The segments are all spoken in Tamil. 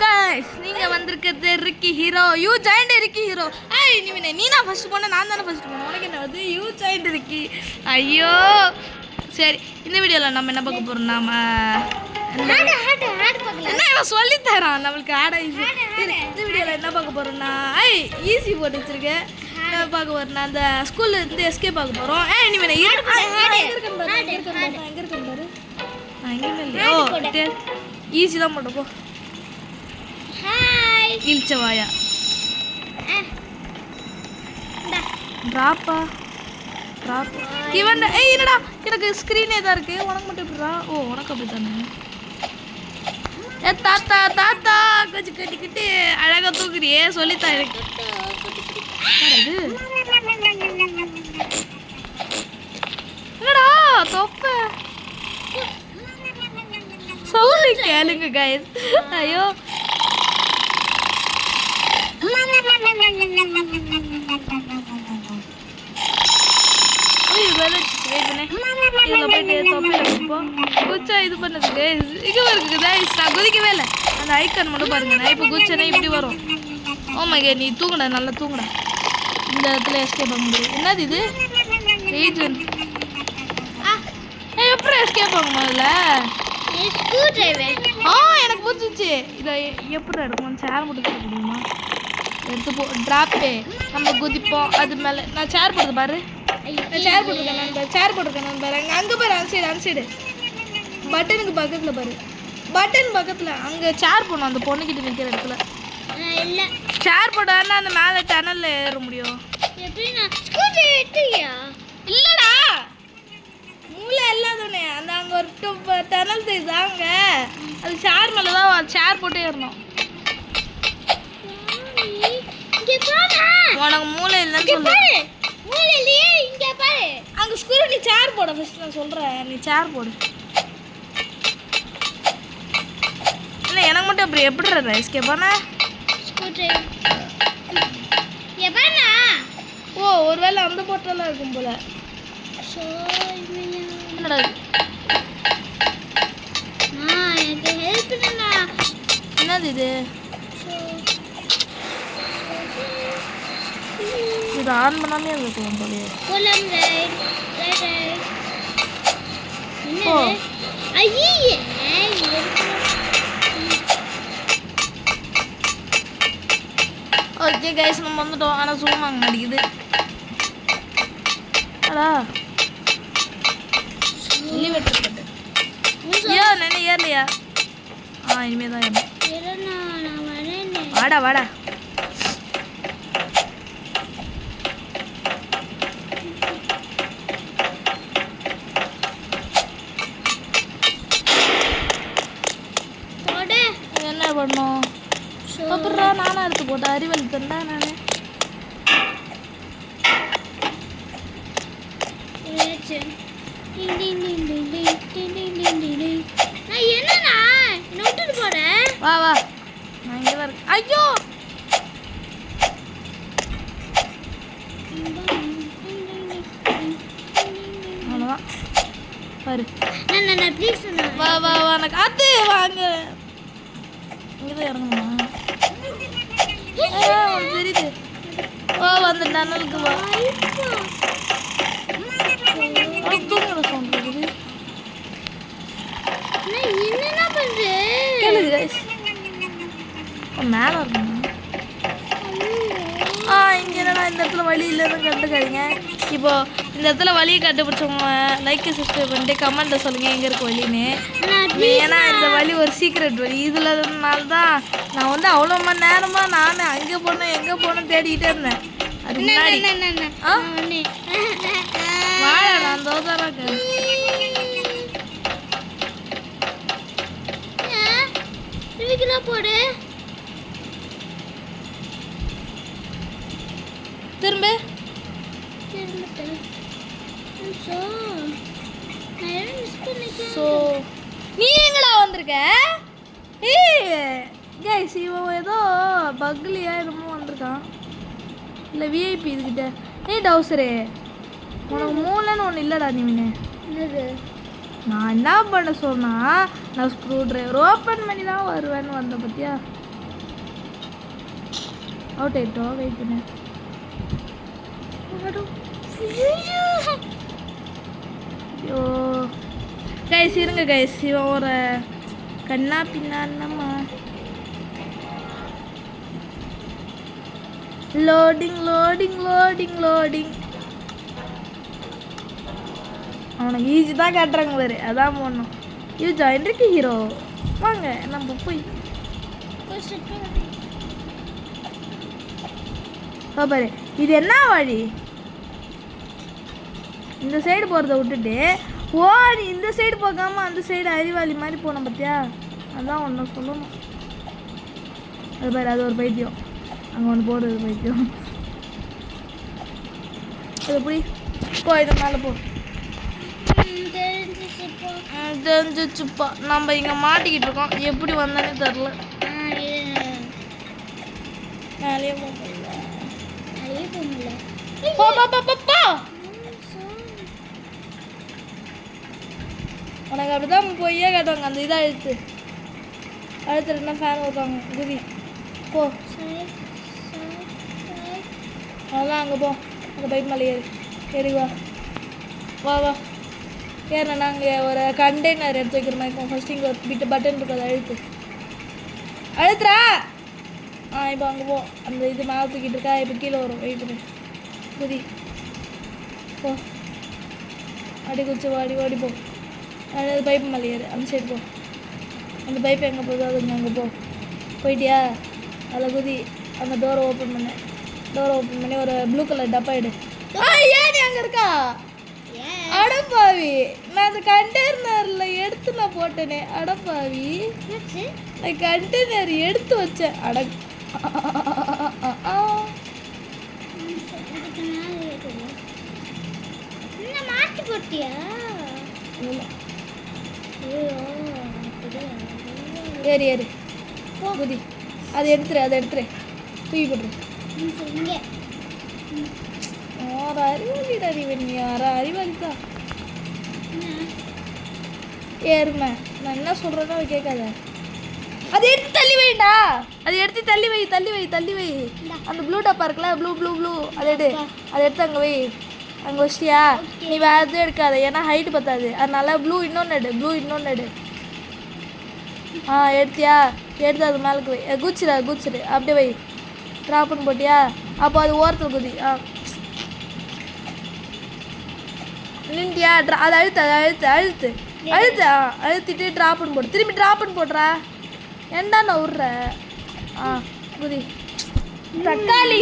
गाइस நீங்க வந்திருக்கிறது Ricky hero you joint Ricky hero ஏய் நீ நான் ஃபர்ஸ்ட் போன நான் தான ஃபர்ஸ்ட் போன உனக்கு என்ன வந்து யூ ஜாயின்ட் ரிக்கி ஐயோ சரி இந்த வீடியோல நம்ம என்ன பார்க்க போறோம் நாம ஆட் பார்க்கலாம் என்ன இவன் சொல்லி தரான் நமக்கு ஆட் இந்த வீடியோல என்ன பார்க்க போறோம்னா ஏய் ஈஸி போட்டு வச்சிருக்கேன் என்ன பார்க்க போறோம்னா அந்த ஸ்கூல்ல இருந்து எஸ்கேப் பார்க்க போறோம் ஏய் நீ என்ன எங்க இருக்கேன் பாரு நான் எங்க இல்லையோ ஈஸி தான் போடு போ ஹாய் இல்ச்சவாயா டிராப்பா டிராப் இவன் ஏய் என்னடா எனக்கு ஸ்கிரீனே தான் இருக்கு உனக்கு மட்டும் எப்படிடா ஓ உனக்கு அப்படி தானே ஏ தாத்தா தாத்தா கொஞ்சம் கட்டிக்கிட்டு அழகா தூக்குறியே சொல்லித்தான் எனக்கு என்னடா தொப்ப சவுண்ட் கேளுங்க गाइस ஐயோ இது வேலை வெயிட் பண்ணு இதுல போயிட்டு தொப்பில போ குச்சா இது பண்ணுது गाइस இங்க வருது गाइस நான் குதிக்கவே இல்ல அந்த ஐகான் மட்டும் பாருங்க நான் இப்போ குச்சனே இப்படி வரும் ஓ மை காட் நீ தூங்குடா நல்லா தூங்குடா இந்த இடத்துல எஸ்கேப் ஆக முடியும் என்னது இது ரீஜன் ஏய் எப்படி எஸ்கேப் ஆக முடியல ஸ்க்ரூ டிரைவர் எனக்கு புரிஞ்சிச்சு இத எப்படி எடுக்கும் சேர் மட்டும் எடுக்க முடியுமா எடுத்து போ டிராப்பே நம்ம குதிப்போம் அது மேல நான் சேர் போடுறது பாரு நான் சேர் போட்டுருக்கேன் பாரு அங்க பாரு அந்த சைடு பட்டனுக்கு பக்கத்துல பாரு பட்டன் பக்கத்துல அங்க சேர் போடணும் அந்த பொண்ணுகிட்ட நிக்கிற இடத்துல இல்ல சேர் போடாம அந்த மேல டனல்ல ஏற முடியும் எப்படினா ஸ்க்ரூ டிரைவர் இல்லடா மூளை இல்லாதவனே அந்த அங்கே ஒரு டனல் தெரியுதாங்க அது சேர் மேலே தான் சேர் போட்டு ஏறணும் உனக்கு மூளை இல்லைன்னு சொல்லு மூளை இல்லையே இங்கே பாரு அங்கே ஸ்கூலில் நீ சேர் போட ஃபஸ்ட் நான் சொல்கிறேன் நீ சேர் போடு இல்லை எனக்கு மட்டும் அப்படி எப்படி எஸ்கேப் பண்ண ஓ ஒருவேளை அந்த போட்டெல்லாம் இருக்கும் போல என்னடா எனக்கு ஹெல்ப் பண்ணுங்க என்னது இது இது ஆன் பண்ணாமே இருக்கும் போலயே போலாம் ரைட் ஓ ஐயே ஓகே गाइस நம்ம வந்துட்டோம் ஆனா zoom ஆக மாட்டேங்குது அடா எலிவேட்டர் கட்டு யா நானே ஏறலையா இனிமே தான் ஏறனா நான் வரேனே வாடா போடு என்ன பண்ணோம் அப்புறா நானா எடுத்து போட்ட அறிவல் தண்டா நானே என்னண்ணா விட்டுட்டு போறேன் வா நான் இங்கே தான் இருக்கேன் ஐயோ அவ்வளோதான் பாரு ப்ளீஸ் வா எனக்கு அது வாங்க இங்கே தான் இறங்கணுமா தெரியுது ஓ அந்த டனலுக்கு வா தூங்குற சவுண்ட் இருக்குது என்னென்ன பண்ற கேளுங்க गाइस மேல இருக்கணும் இங்க என்னடா இந்த இடத்துல வழி இல்லைன்னு கண்டுக்காதீங்க இப்போ இந்த இடத்துல வழியை கண்டுபிடிச்சவங்க லைக் சப்ஸ்கிரைப் பண்ணிட்டு கமெண்ட்ல சொல்லுங்க எங்க இருக்கு வழின்னு ஏன்னா இந்த வழி ஒரு சீக்ரெட் வழி இதுலனால தான் நான் வந்து அவ்வளோ மணி நேரமா நான் அங்கே போனேன் எங்கே போனேன் தேடிக்கிட்டே இருந்தேன் அது முன்னாடி வாழ நான் தோதாராக்க போடு திரும்ப நீ எங்கடா வந்திருக்க गाइस இவன் ஏதோ பக்லியா என்னமோ வந்திருக்கான் இல்லை விஐபி இதுக்கிட்ட ஏய் டவுசரே உனக்கு மூளைன்னு ஒன்று இல்லைடா நீவினே என்னது நான் என்ன பண்ண சொன்னா நான் ஸ்க்ரூ டிரைவர் ஓப்பன் பண்ணி தான் வருவேன்னு வந்த பத்தியா அவுட் ஆயிட்டோம் வெயிட் பண்ணு ஐயோ கைஸ் இருங்க கைஸ் இவன் ஒரு கண்ணா பின்னான்னம்மா லோடிங் லோடிங் லோடிங் லோடிங் அவனுக்கு ஈஸி தான் காட்டுறாங்க பாரு அதான் போடணும் இது ஜாயின் இருக்கு ஹீரோ வாங்க நம்ம போய் பாரு இது என்ன வழி இந்த சைடு போகிறத விட்டுட்டு ஓ நீ இந்த சைடு போகாம அந்த சைடு அறிவாளி மாதிரி போனோம் பார்த்தியா அதான் ஒன்று சொல்லணும் அது பாரு அது ஒரு பைத்தியம் அங்கே ஒன்று போடுறது பைத்தியம் அது எப்படி போ இதை மேலே போ தெரிஞ்சிச்சுப்பா நம்ம இங்கே மாட்டிக்கிட்டு இருக்கோம் எப்படி வந்தானே தெரில மேலேயே போக உனக்கு அப்படிதான் போயே காட்டுவாங்க அந்த இதாக அழுத்துனா ஃபேன் வைப்பாங்க குதி போ அதான் அங்கே போ அந்த பைப் மேலே ஏறி வா வா வா ஏன்னா நாங்கள் ஒரு கண்டெய்னர் எடுத்து வைக்கிற மாதிரி இருக்கும் ஃபஸ்ட்டு இங்கே ஒரு பிட்டு பட்டன் இருக்கும் அதை அழுத்துறா இப்போ அங்கே போ அந்த இது மேலே தூக்கிட்டு இருக்கா இப்போ கீழே வரும் வெயிட் பண்ணு குதி போ அடி குச்சி வாடி ஓடி போ அது பைப்பு மேலே ஏறு அந்த சைடு போ அந்த பைப்பு எங்கே போகுதோ அது அங்கே போ போயிட்டியா அதில் குதி அந்த டோரை ஓப்பன் பண்ணி ஒரு ப்ளூ கலர் டப்பா எடு ஏன் நீ அங்கே இருக்கா அடப்பாவி நான் அந்த கண்டெய்னரில் எடுத்து நான் போட்டேனே அடப்பாவி நான் கண்டெய்னர் எடுத்து வச்சேன் மாட்டி போட்டியா ஏறி ஏறி குதி அதை எடுத்துரு தூக்கி போட்டுரு யார் அறிவாளிடா நீ யாரா அறிவாளிக்கா ஏறுமே நான் என்ன சொல்கிறேன்னா அதை கேட்காத அதை எடுத்து தள்ளி வைடா அதை எடுத்து தள்ளி வை அந்த ப்ளூ டப்பா இருக்குல்ல ப்ளூ அதை எடுத்து அங்கே வை அங்கே வச்சிட்டியா நீ வேறு எதுவும் எடுக்காத ஏன்னா ஹைட்டு பத்தாது அதனால ப்ளூ இன்னொன்று எடு எடுத்தியா எடுத்து அது மேலே வை குச்சிடு அப்படியே வை ட்ராப்னு போட்டியா அப்போ அது ஓரத்தில் குதி நின்ட்டியா அதை அழுத்திட்டு ட்ராப்னு போடு திரும்பி ட்ராப்னு போடுறா ஏண்டா நான் விட்ற குதி தக்காளி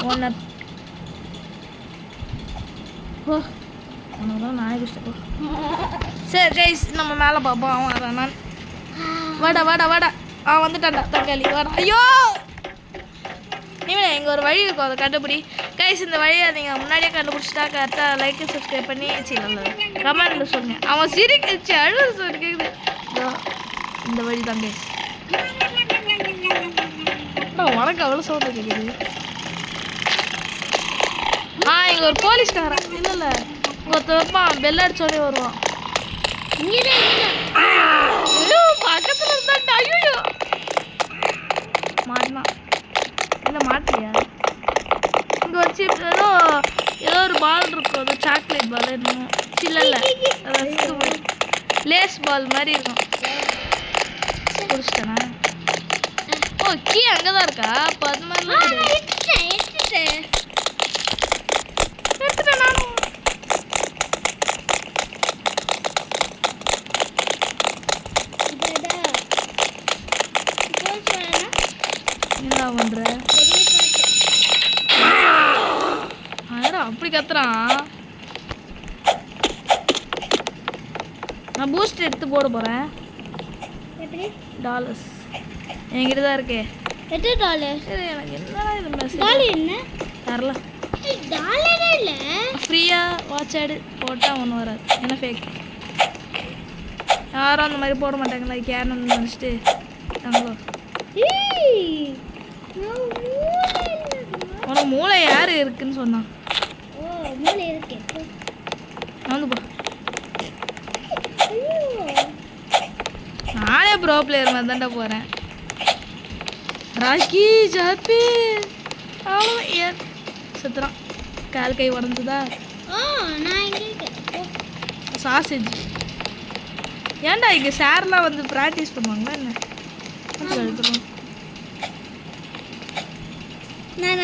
உன்னை உனக்கு தான் நாய் பிடிச்சிட்டு சரி கைஸ் நம்ம மேலே பார்ப்போம் அவன் வரேன் நான் வாடா வந்துட்டான்டா தக்காளி வாடா ஐயோ இவனே இங்கே ஒரு வழி இருக்கும் அதை கண்டுபிடி கைஸ் இந்த வழியை நீங்கள் முன்னாடியே கண்டுபிடிச்சிட்டா கரெக்டாக லைக் சப்ஸ்கிரைப் பண்ணி நல்லது கமெண்ட்டில் சொல்லுங்கள் அவன் சிரிக்கிச்சு அழுது சொல்லி கேட்குது இந்த வழி தான் கைஸ் உனக்கு அவ்வளோ சவுண்ட் கேட்குது இங்கே ஒரு போலீஸ்காரன் இல்லை ஒருத்தர் வைப்பான் பெல் அடிச்சோடனே வருவான் பக்கத்தில் இருந்தா ஐயோ மாட்டினா இல்லை மாட்டியா இங்கே வச்சு ஏதோ ஒரு பால் இருக்கும் அது சாக்லேட் பால் என்னமோ சில்ல லேஸ் பால் மாதிரி இருக்கும் குடிச்சிட்டேனா ஓ கீ அங்கே தான் இருக்கா அப்போ அது மாதிரிலாம் எடுத்துட்டேன் நானும் என்ன பண்ற அப்படி கத்துறான் நான் பூஸ்ட் எடுத்து போட போறேன் $. என்கிட்ட தான் இருக்கே $8 சரி எனக்கு என்னடா இது மெசேஜ் என்ன தரல டாலரே இல்லை ஃப்ரீயாக வாட்ச் ஆடு போட்டால் ஒன்றும் வராது ஏன்னா ஃபேக் யாரும் அந்த மாதிரி போட மாட்டாங்களா கேரன் நினச்சிட்டு தாங்களோ உனக்கு மூளை யார் இருக்குன்னு சொன்னான் மூளை இருக்கு வந்து போ நானே ப்ரோ பிளேயர் மாதிரி தான்டா போகிறேன் ராக்கி ஜாப்பி அவ்வளோ ஏன் சுத்துறான். கால் கை உடஞ்சுதா? ஓ நான் இங்கே இருக்கேன். சாசேஜ். ஏன்டா இங்கே சார்லாம் வந்து ப்ராக்டிஸ் பண்ணுவாங்களா என்ன? எடுத்துருவோம்.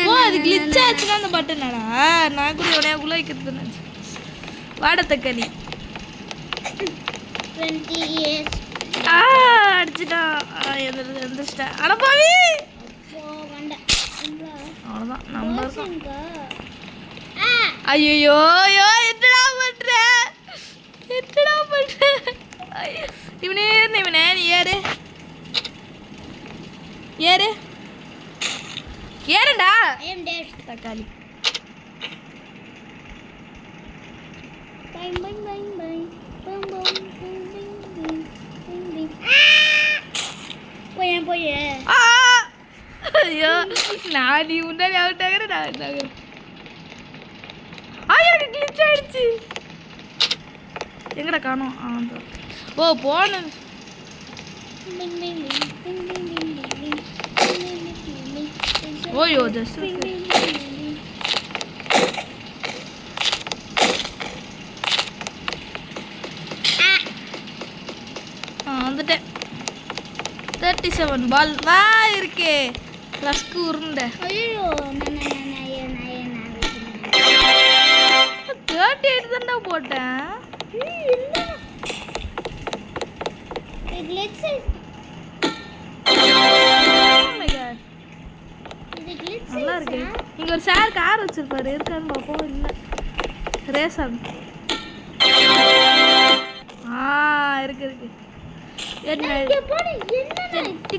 ஓ அது கிளிச் ஆச்சுன்னா அந்த பட்டனடா. நான் கூட உடையாக்குள்ள வைக்கிறதுன்னு வாட தக்காளி. 20 years. அடிச்சுட்டா. எந்திரிச்சிட்டா. அடப்பாவி. அவ்வளோதான் நம்ம இருக்கோம். ஐயோ ஐயோ என்னடா பண்ற? என்னடா பண்ற? இவனே நீ ஏறு ஏறு ஏறுடா. தக்காளி. ஐயோ நான் நீ முன்னாடி அவுட் ஆகிறேன். நான் இருந்தாகிறேன். எனக்கு கிளிச் ஆயிடுச்சு. எங்கடா காணோம்? ஓ போனது. ஓயோ ஜஸ்ட் வந்துட்டேன். 37 பால் தான் இருக்கே. ரஸ்க் உருண்டை. ஐயோ 38 தான்டா போட்டேன். நல்லா இருக்கு. இங்க ஒரு சார் கார் வச்சிருப்பாரு. இருக்கான்னு பார்ப்போம். இல்லை ரேசன். இருக்கு இருக்கு.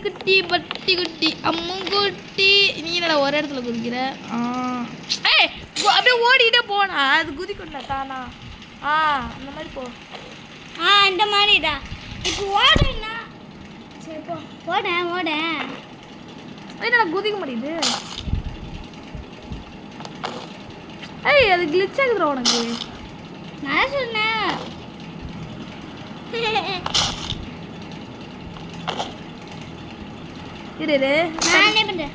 குட்டி பட்டி குட்டி அம்முங்குட்டி. நீ என்னடா ஒரு இடத்துல குதிக்கிற? அப்படியே ஓடிக்கிட்டே போனா அது குதிக்கொண்டா தானா? அந்த மாதிரி போ. அந்த மாதிரிடா. இப்போ ஓடுனா சரி போ. ஓடேன் என்னடா குதிக்க முடியுது? அது கிளிச் ஆகுதுடா உனக்கு. நான் சொன்னேன். இரு நான் என்ன பண்றேன்?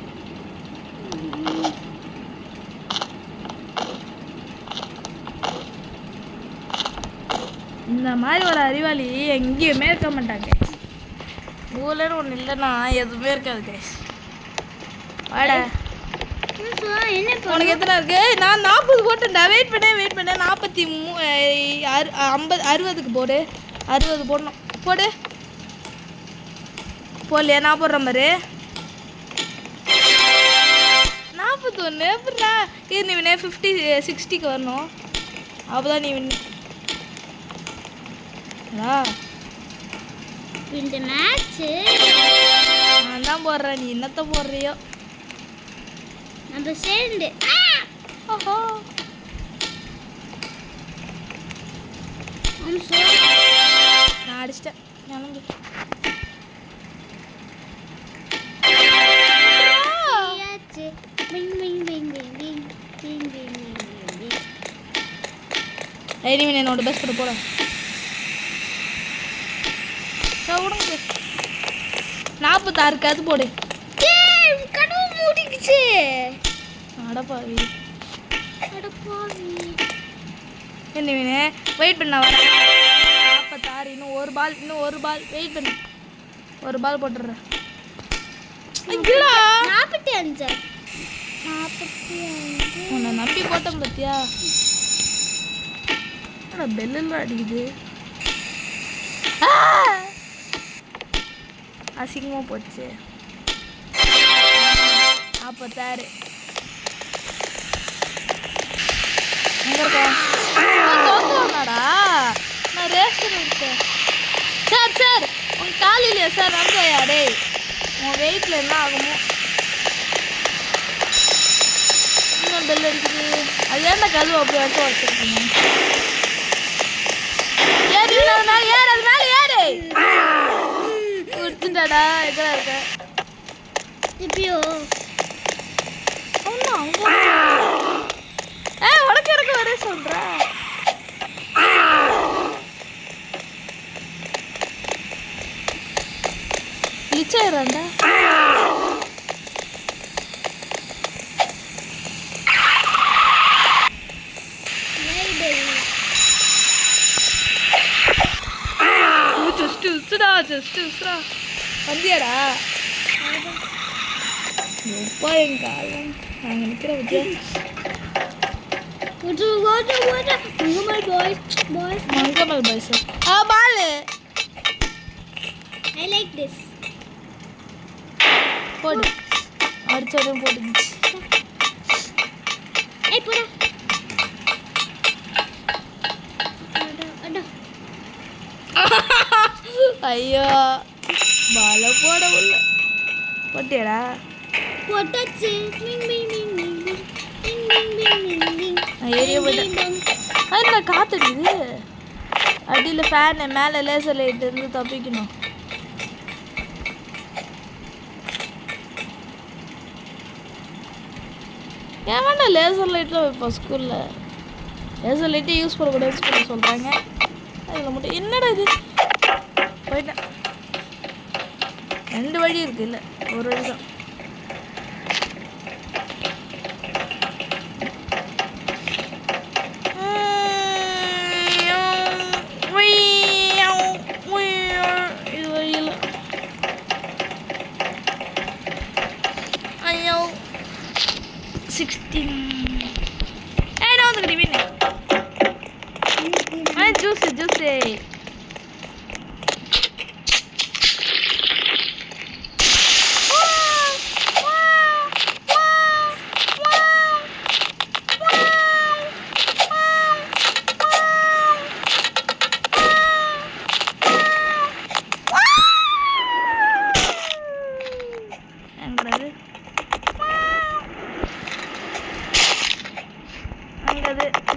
இந்த மாதிரி ஒரு அறிவாளி எங்கேயுமே இருக்க மாட்டாங்க. ஊர்லன்னு ஒன்று இல்லைன்னா எதுவுமே இருக்காது கைஸ். வாடா. உனக்கு எத்தனை இருக்கு? நான் 40 போட்டேன்டா. வெயிட் பண்ணேன் 60க்கு போடு. 60 போடணும். போடு. போடலையா? நான் போடுறேன் பாரு. 41 எப்படா? இது நீ 50 60க்கு வரணும். அப்போதான் நீ இந்த மேட்ச் நான் தான் போடுறேன். நீ என்னத்த போடுறியோ? நம்ம சேர்ந்து. ஓஹோ நான் அடிச்சிட்டேன். கிளம்பு. நீ என்னோட பெஸ்ட் பண்ண போட விடுங்க. 46க்கு அது போடு. கனவு மூடிக்குச்சு. அடப்பாவி என்ன வெயிட் பண்ண வர. 46 இன்னும் ஒரு பால் வெயிட் பண்ணு. ஒரு பால் போட்டுடுறேன். 45 உன்னை நம்பி போட்டேன் பத்தியா? பெல்லாம் அடிக்குது. அசிங்கமா போச்சு. 46 எங்க இருக்க? தோத்துவாங்கடா. நான் ரேஷன் இருக்கேன். சார் உங்க கால் இல்லையா சார்? நம்பையா டேய் உன் வெயிட்ல என்ன ஆகுமோ? இன்னும் பெல் அடிக்குது. அது ஏன்டா கதவு அப்படி வச்சு வச்சிருக்கீங்க? ஏறு அது மேலே ஏறு. குடிச்சுட்டாடா. எதில் இருக்க? இப்பயோ ஒன்றும் அங்கே உனக்கு எனக்கு வர சொல்கிற. லிச்சாயிராண்டா. ஜஸ்ட் விஸ்ரா வந்தியாடா எப்பா என் காலம் நாங்கள் நிற்கிற பத்தியா மங்கமல் பாய்ஸ் பாலு I like this. போடு அடிச்சதும் போட்டுச்சு Hey, போடா. அடா. ஐயோ பால போட உள்ள போட்டியாடா போட்டாச்சு. Ming Ming Ming Ming Ming. Ming Ming Ming Ming Ming. நான் ஏரியா போயிட்டேன் அது நான் காத்துடுது அடியில் ஃபேனு மேலே லேசர் லைட் இருந்து தப்பிக்கணும் ஏன் வேண்டாம் லேசர் லைட்டில் வைப்போம் ஸ்கூலில் லேசர் லைட்டே யூஸ் பண்ணக்கூடாதுன்னு சொல்லி சொல்கிறாங்க அதில் மட்டும் என்னடா இது போயிட்டேன் 2 வழி இருக்குது இல்லை ஒரு வழி தான் இது வழியில் ஐயோ 16 ஏடா வந்து டிவின் ஜூஸ்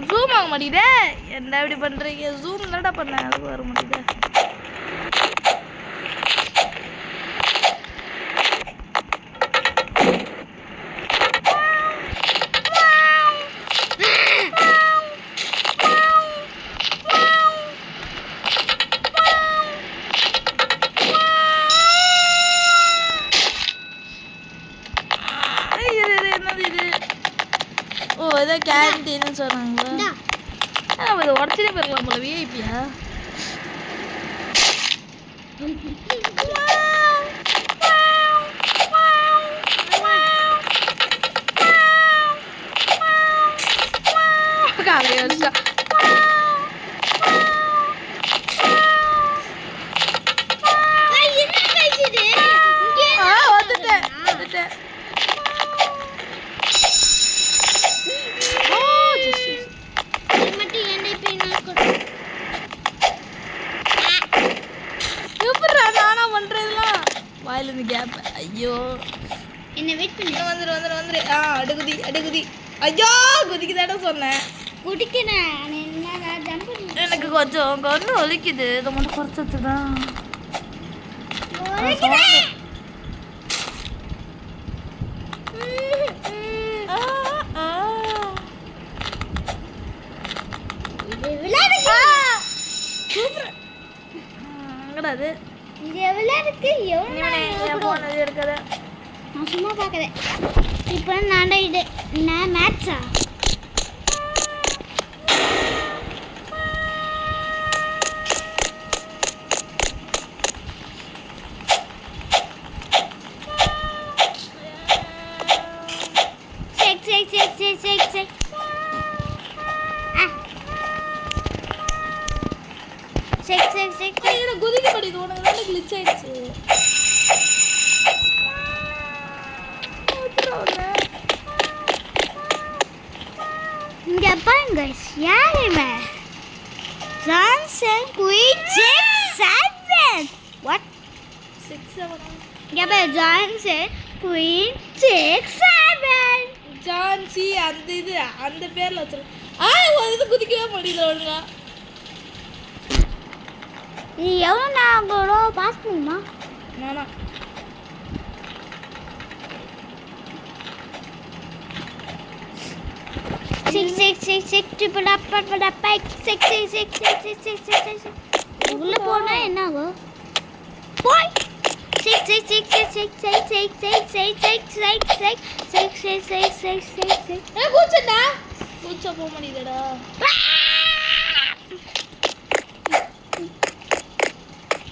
ஜூம் ஆக மாட்டேங்குதே என்ன இப்படி பண்ணுறீங்க ஜூம் என்னடா பண்ணேன் அது வர மாட்டேங்குது என்னது இது ஓ ஏதோ கேன்டீன்னு சொன்னாங்களா நம்ம இதை உடச்சிட்டே போயிருக்கலாம் போல விஐபியா காலையை வச்சா வந்துட்டேன் வாயிலிருந்து கேப் ஐயோ என்ன வெயிட் பண்ணு வந்துரு அடுகுதி ஐயோ குதிக்குதாட சொன்னேன் குடிக்கிறேன் என்னடா ஜம்ப் பண்ணு எனக்கு கொஞ்சம் கண்ணு வலிக்குது இதை மட்டும் குறைச்சதுதான் அது இது எவ்வளோ இருக்கு போனது எடுக்காத நான் சும்மா பார்க்குறேன் இப்போ நான் இது நான் மேட்ஸா செக் குதிக்க மாட்டேங்குது உனக்கு தான் கிளிச் ஆயிடுச்சு இங்க பாருங்க யார் இவன் ஜான்சன் குயின் 6-7 வாட் 6-7 இங்க பாரு ஜான்சன் குயின் 6-7 ஜான்சி அந்த இது அந்த பேர்ல வச்சிருக்க இது குதிக்கவே முடியல ஒழுங்கா நீ எவ்வளோ நான் கூட பாஸ் பண்ணுமா நானா உள்ள போனா என்ன ஆகும் போய் கூச்சா போக முடியுதுடா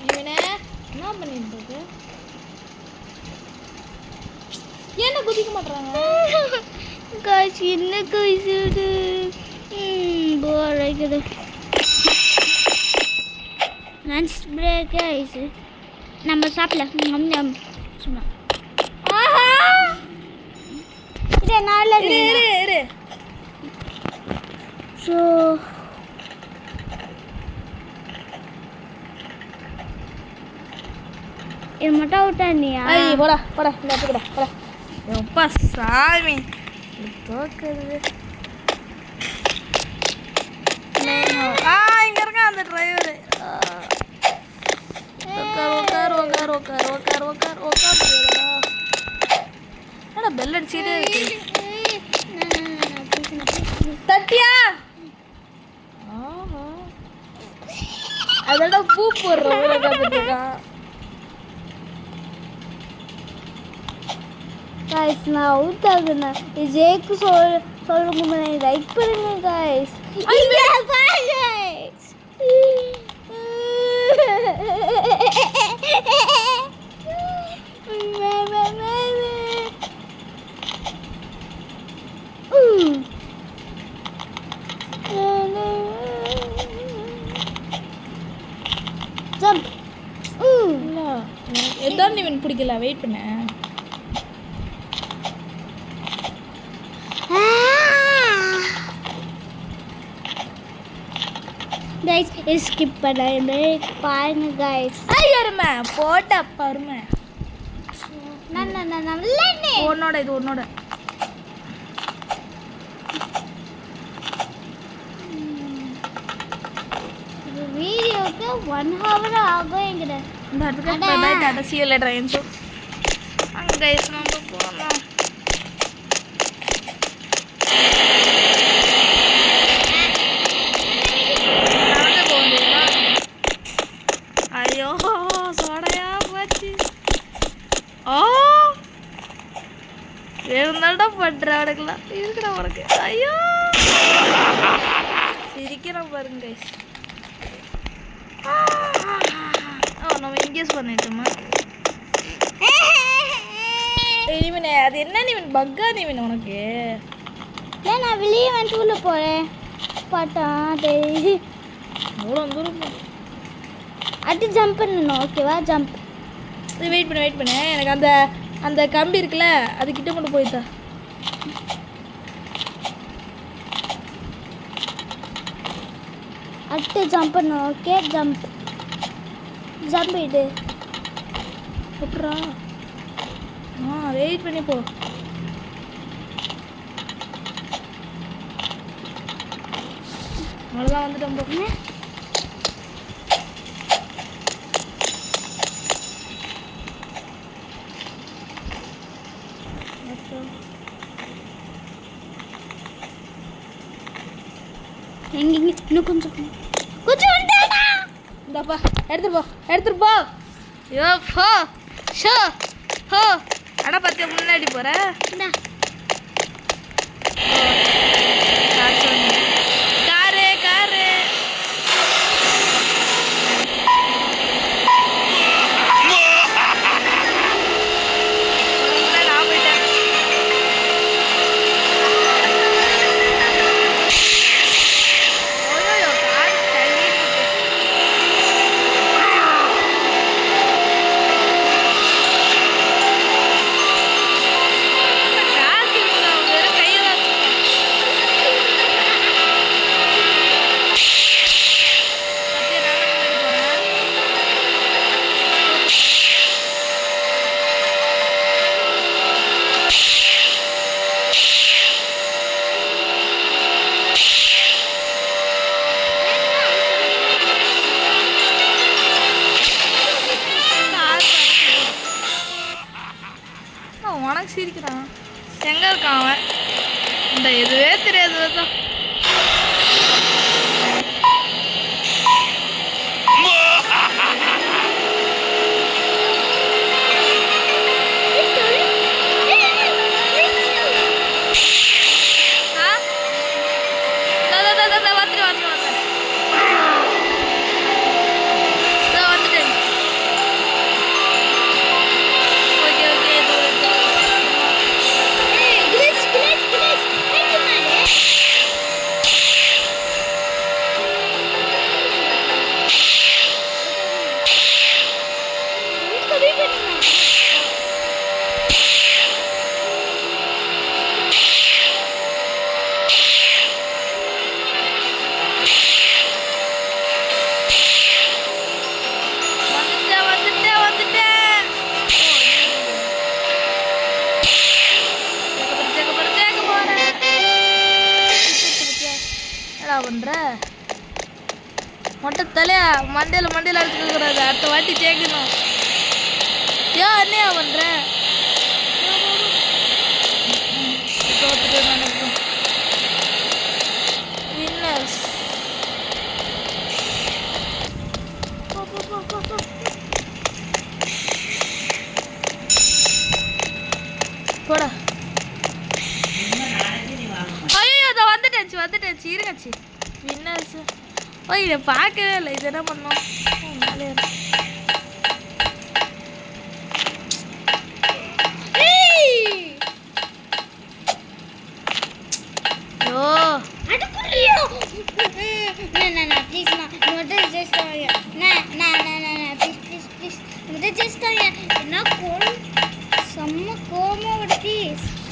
இவனே என்ன பண்ணிட்டு இருக்கு? ஏன் குதிக்க மாட்டாங்க? காய்ச்சி என்ன காய்ச்சுது போர் அடிக்குது. லன்ச் பிரேக் ஆயிடுச்சு. நம்ம சாப்பிடலாம் சும்மா. ஆஹா இது நல்ல இரு ஸோ இது மட்டும் விட்டானியா? ஐய் போடா இந்த கூட போடா. எப்பா சாமி தோக்குது. இங்க இருக்க அந்த டிரைவர். உட்கார். என்னடா பெல் அடிச்சுட்டே இருக்கு. தட்டியா? அதோட பூ போடுறோம். गाइस நான் அவுட் ஆகுறேன். ஜேக்கு சொல்லுங்க முன்னாடி லைக் பண்ணுங்க गाइस. ஐயா गाइस. ஜம்ப். இல்ல எதான் நீ பிடிக்கல. வெயிட் பண்ண. गाइस स्किप பண்ணாமே பாருங்க गाइस. ஐயருமே போட்ட பருமை. நான் உன்னோட இது உன்னோட. வீடியோக்கு 1 hour ஆகும்ங்கற. இந்த இடத்துக்கு பை டாடா see you later enso. அங்க गाइस நம்ம போலாம். ஐயோ சோடையா போச்சு. வேணும்தான்டா பண்ற அவனுக்குலாம் இருக்குடா உனக்கு. ஐயோ சிரிக்கிறோம் பாருங்க guys. நம்ம இங்கேஸ் பண்ணிட்டோமா? நீவனே அது என்ன நீவன் பக்கா நீவன் உனக்கு? ஏன் நான் வெளியே வந்து உள்ள போறேன். பாட்டா டேய் அவ்வளோ தூரம் அடி ஜம்ப் பண்ணணும். ஓகேவா? ஜம்ப். வெயிட் பண்ணு எனக்கு அந்த அந்த கம்பி இருக்குல்ல அது கிட்ட கொண்டு போய்த்தா. அட்டு ஜம்ப் பண்ணணும். ஓகே ஜம்ப் இது எப்படா? வெயிட் பண்ணி போ. அவ்வளோதான் வந்துட்டோம் போ. எங்க இன்னும் கொஞ்சம் இந்தாப்பா எடுத்துட்டு போ. ஐயோ போ ஷோ ஹோ அடா பார்த்து முன்னாடி போற. இந்தா காரு நான் போயிட்டேன். உனக்கு சிரிக்கிறான். எங்க இருக்கான் அவன்? இந்த எதுவே தெரியாது தான். வந்துட்டேன். பண்ற மொட்டை தலையா மண்டையில அடிச்சுக்க கூடாது அடுத்த வாட்டி கேட்கணும் என்னையா பண்ற தோத்துட்டு நினைக்கிறோம் வின்னர்ஸ் போடா ஐயோ அதை வந்துட்டேச்சு இருங்கச்சு வின்னர்ஸ் ஓ இதை பார்க்கவே இல்லை இது என்ன பண்ணோம் மேலே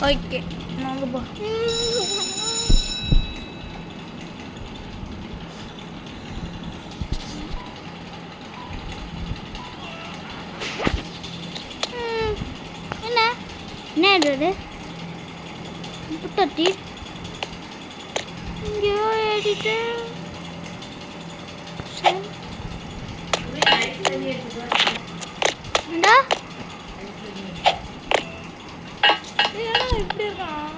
ஓகே நாங்கள் போ என்னது புத்தட்டி இங்கேயோ ஏறிட்டு ஏண்டா இப்படி இருக்கான்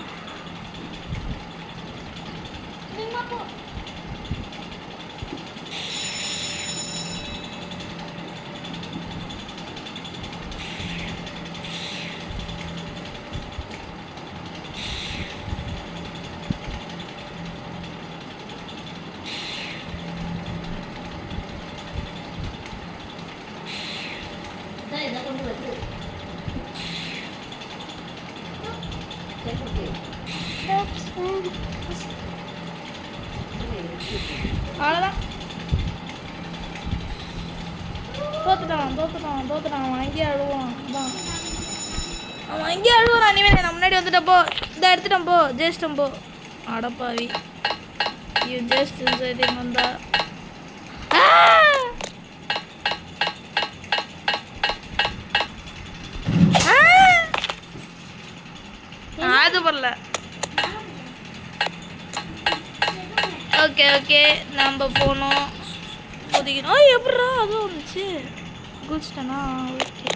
அவ்வளோதான் தோத்துட்டான் அவன் அங்கேயே அழுவான் அவன் அங்கேயே அழுவான் இனிமேல் நான் முன்னாடி வந்துட்டேன் போ இந்த எடுத்துட்டேன் போ ஜெயிச்சிட்டேன் போ அடப்பாவி யூ ஜஸ்ட் இன்சைடிங் வந்தா அது வரல ஓகே நம்ம போனோம் ஒதுக்கணும் எப்படா அதுவும் வந்துச்சு குடிச்சிட்டேனா ஓகே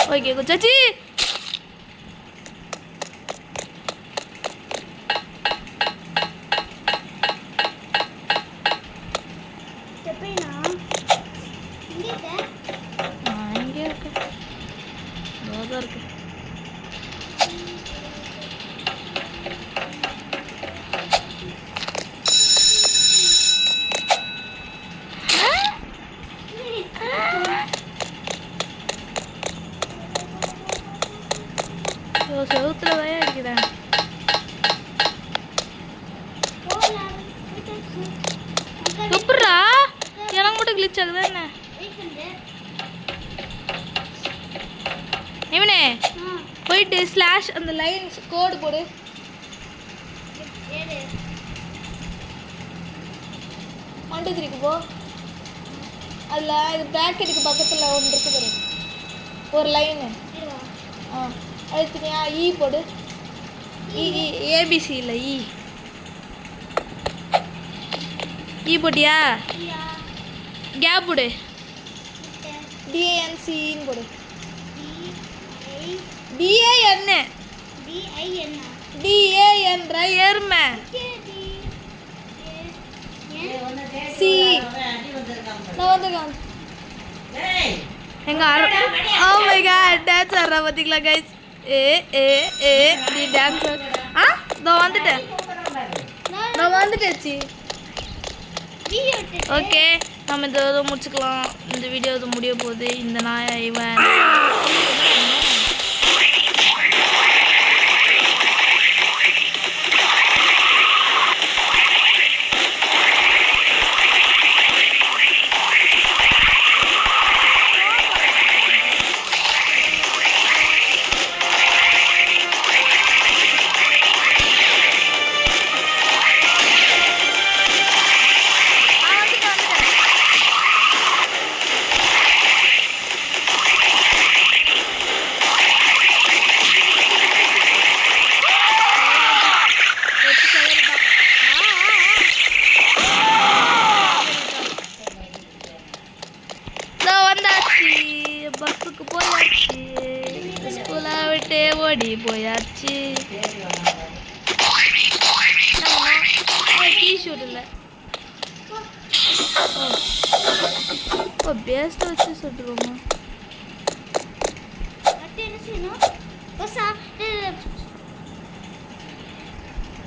ஓகே குச்சாச்சி செவுத்துல தான் அடிக்கிறேன் எப்படா எனக்கு மட்டும் கிளிச் ஆகுதா என்ன இவனே போயிட்டு ஸ்லாஷ் அந்த லைன் கோடு போடு மண்டத்திற்கு போ அதில் இது பேக்கெட்டுக்கு பக்கத்தில் ஒன்று இருக்கு பாரு ஒரு லைனு அடுத்துனியா ஈ போடு ஏபிசி இல்லை ஈ போட்டியா கேப் போடு டிஏஎன்சின்னு போடு டிஏஎன் டிஏஎன்ற எருமை சி நான் வந்துருக்கேன் எங்க ஓ மை காட் டான்ஸ் ஆடுறா பாத்தீங்களா கைஸ் நீ டான்ஸ் நான் வந்துட்டேச்சு ஓகே நம்ம இந்த இதை முடிச்சுக்கலாம் இந்த வீடியோ இது முடிய போகுது இந்த நாய் இவன் பஸ்ஸுக்கு போயாச்சு, ஸ்கூலை விட்டு ஓடி போயாச்சு. டிஷர்ட் இல்லை, ஓ பேஸ்ட்டை வச்சு சுட்டுருவோமா?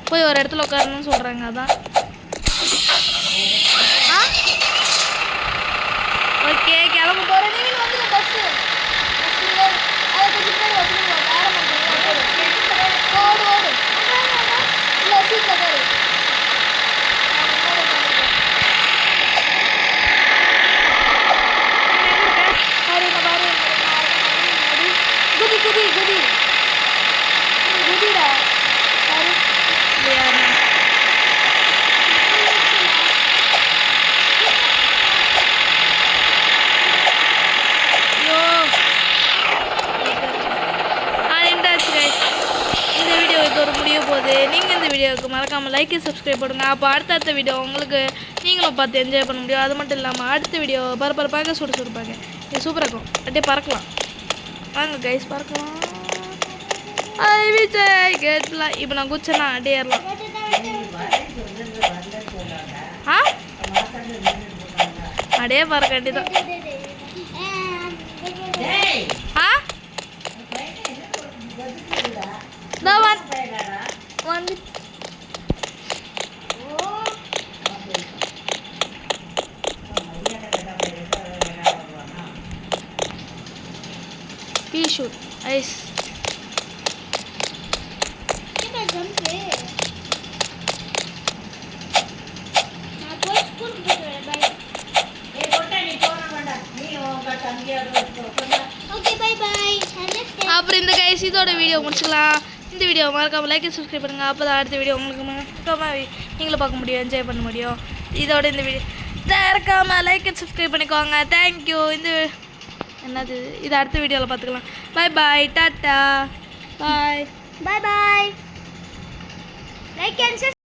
போய் ஒரு இடத்துல உட்காரணும்னு சொல்கிறாங்க, அதான். ஓகே கிளம்ப போகிறேன். நீங்கள் வந்துட்டு பஸ்ஸு அதை கொஞ்சம் பேர் வந்துடுவோம். ஓடு ஓடு இல்லை சீக்கிரம் பேர் குதி குதி குதி குதிடா பாரு. ஐயோ நின்றாச்சு கைஸ். இந்த வீடியோ இதோட முடிய போகுது. நீங்கள் இந்த வீடியோவுக்கு மறக்காமல் லைக் சப்ஸ்கிரைப் பண்ணுங்க. அப்போ அடுத்த வீடியோ உங்களுக்கு நீங்களும் பார்த்து என்ஜாய் பண்ண முடியும். அது மட்டும் இல்லாமல் அடுத்த வீடியோ பரபரப்பாக சுறுசுறுப்பாக இது சூப்பராக இருக்கும். அப்படியே பறக்கலாம் வாங்க கைஸ், பறக்கலாம். கேட்கலாம். இப்போ நான் குச்சேன்னா அப்படியே ஏறலாம். அப்படியே பறக்க வேண்டியதான். வந்து ஷூட் ஐஸ் அப்புறம் இந்த கைஸ் இதோட வீடியோ முடிச்சுக்கலாம். இந்த வீடியோ மறக்காமல் லைக் சப்ஸ்கிரைப் பண்ணுங்க. அப்போ தான் அடுத்த வீடியோ உங்களுக்கு மறக்காமல் நீங்களும் பார்க்க முடியும், என்ஜாய் பண்ண முடியும். இதோட இந்த வீடியோ மறக்காமல் லைக் சப்ஸ்கிரைப் பண்ணிக்கோங்க. தேங்க்யூ. இந்த என்னது இது அடுத்த வீடியோவில் பார்த்துக்கலாம். Bye bye, tata, bye bye bye. Like and